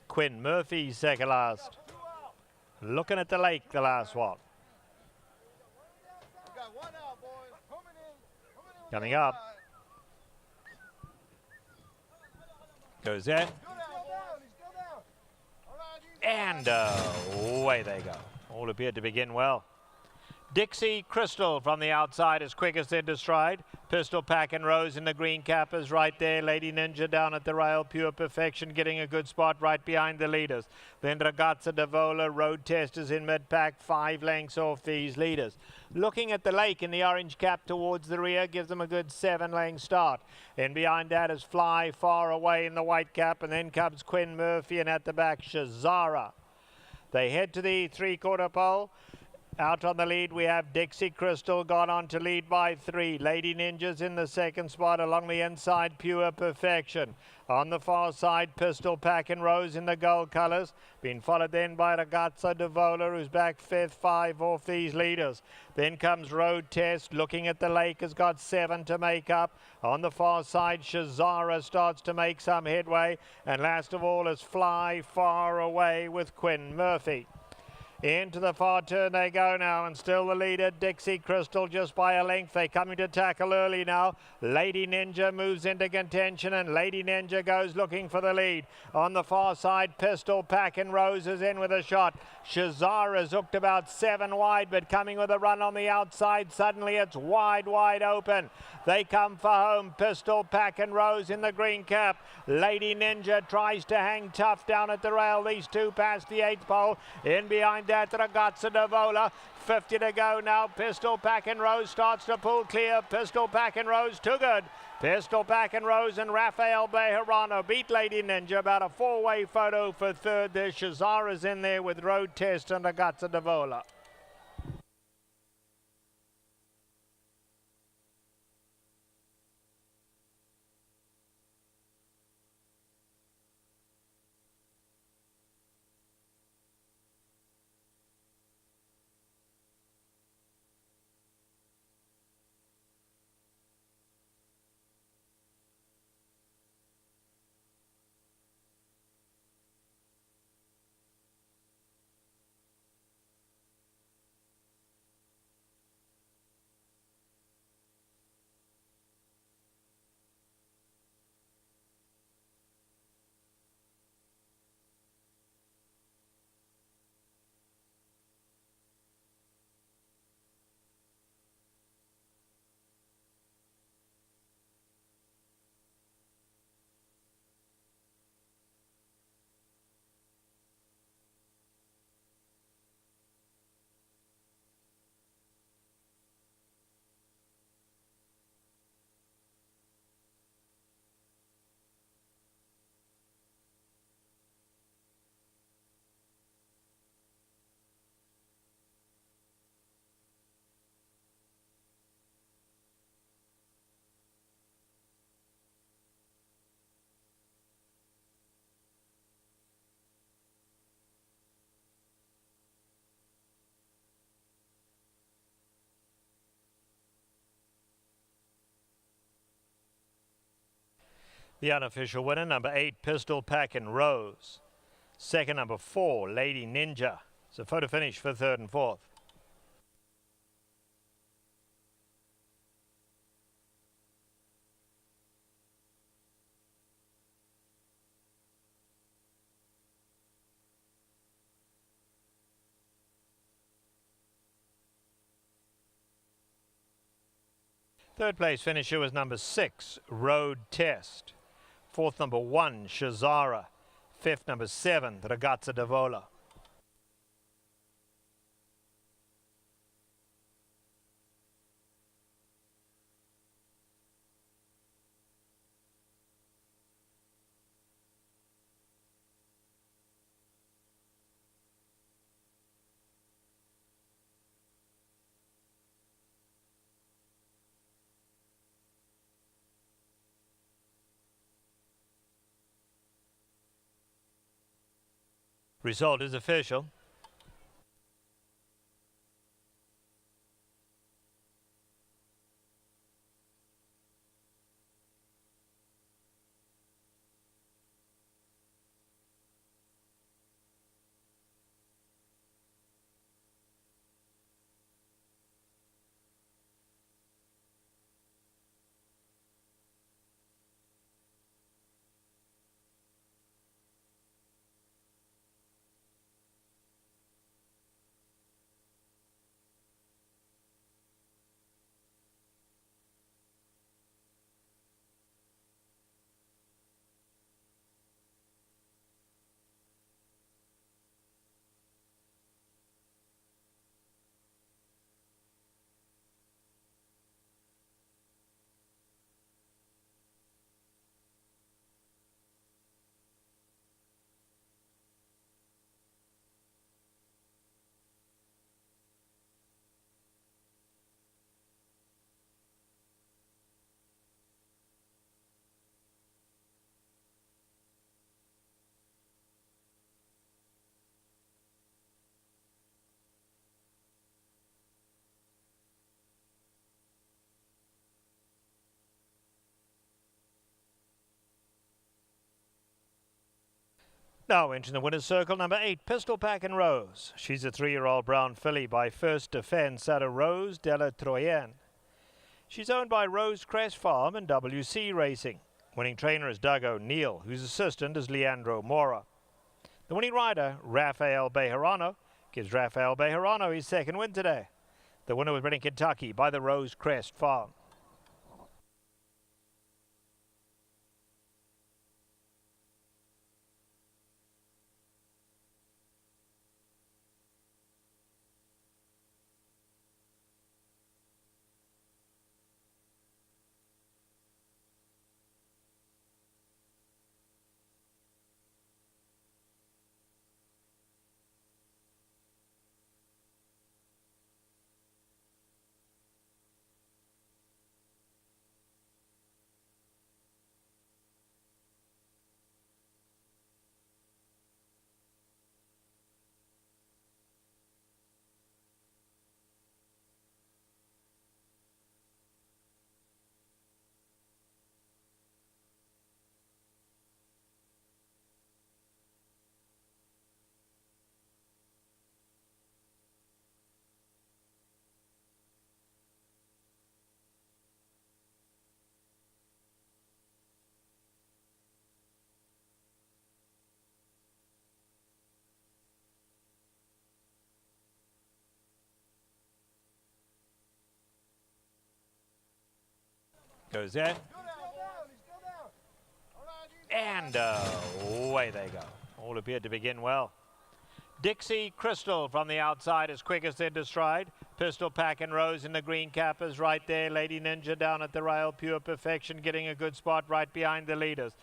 Quinn Murphy, second last. Looking at the lake, the last one. Coming up. Goes in. And away they go. All appeared to begin well. Dixie Crystal from the outside is quickest into stride. Pistol Packin Rose in the green cap is right there. Lady Ninja down at the rail. Pure Perfection getting a good spot right behind the leaders. Then Ragazza Davola, Road Testers in mid-pack, 5 lengths off these leaders. Looking at the lake in the orange cap towards the rear gives them a good 7-length start. And behind that is Fly Far Away in the white cap, and then comes Quinn Murphy, and at the back Shazara. They head to the 3/4 pole. Out on the lead, we have Dixie Crystal gone on to lead by 3. Lady Ninja's in the second spot. Along the inside, Pure Perfection. On the far side, Pistol Packin Rose in the gold colours. Been followed then by Ragazza Davola, who's back 5th, 5 off these leaders. Then comes Road Test. Looking at the lake, has got 7 to make up. On the far side, Shazara starts to make some headway. And last of all is Fly Far Away with Quinn Murphy. Into the far turn they go now, and still the leader, Dixie Crystal, just by a length. They're coming to tackle early now. Lady Ninja moves into contention, and Lady Ninja goes looking for the lead. On the far side, Pistol Packin Rose is in with a shot. Shazara's hooked about 7 wide, but coming with a run on the outside. Suddenly it's wide, wide open. They come for home. Pistol Packin Rose in the green cap. Lady Ninja tries to hang tough down at the rail. These two past the 8th pole. In behind that, Ragazza Davola. 50 to go now. Pistol Packin Rose starts to pull clear. Pistol Packin Rose too good. Pistol Packin Rose and Rafael Bejarano beat Lady Ninja. About a 4-way photo for third. There's Shazara's in there with Road Test and Ragazza Davola. The unofficial winner, number 8, Pistol Packin Rose. Second, number 4, Lady Ninja. It's a photo finish for 3rd and 4th. Third place finisher was number 6, Road Test. 4th, number 1, Shazara. 5th, number 7, Ragazza Davola. Result is official. Now entering the winner's circle, number 8, Pistol Packin Rose. She's a 3-year-old brown filly by First Defense out of Rose de la Troyenne. She's owned by Rose Crest Farm and WC Racing. Winning trainer is Doug O'Neill, whose assistant is Leandro Mora. The winning rider, Rafael Bejarano, gives Rafael Bejarano his second win today. The winner was bred in Kentucky by the Rose Crest Farm. Goes in. And away they go. All appeared to begin well. Dixie Crystal from the outside is quickest into stride. Pistol Packin Rose in the green cap is right there. Lady Ninja down at the rail. Pure Perfection getting a good spot right behind the leaders.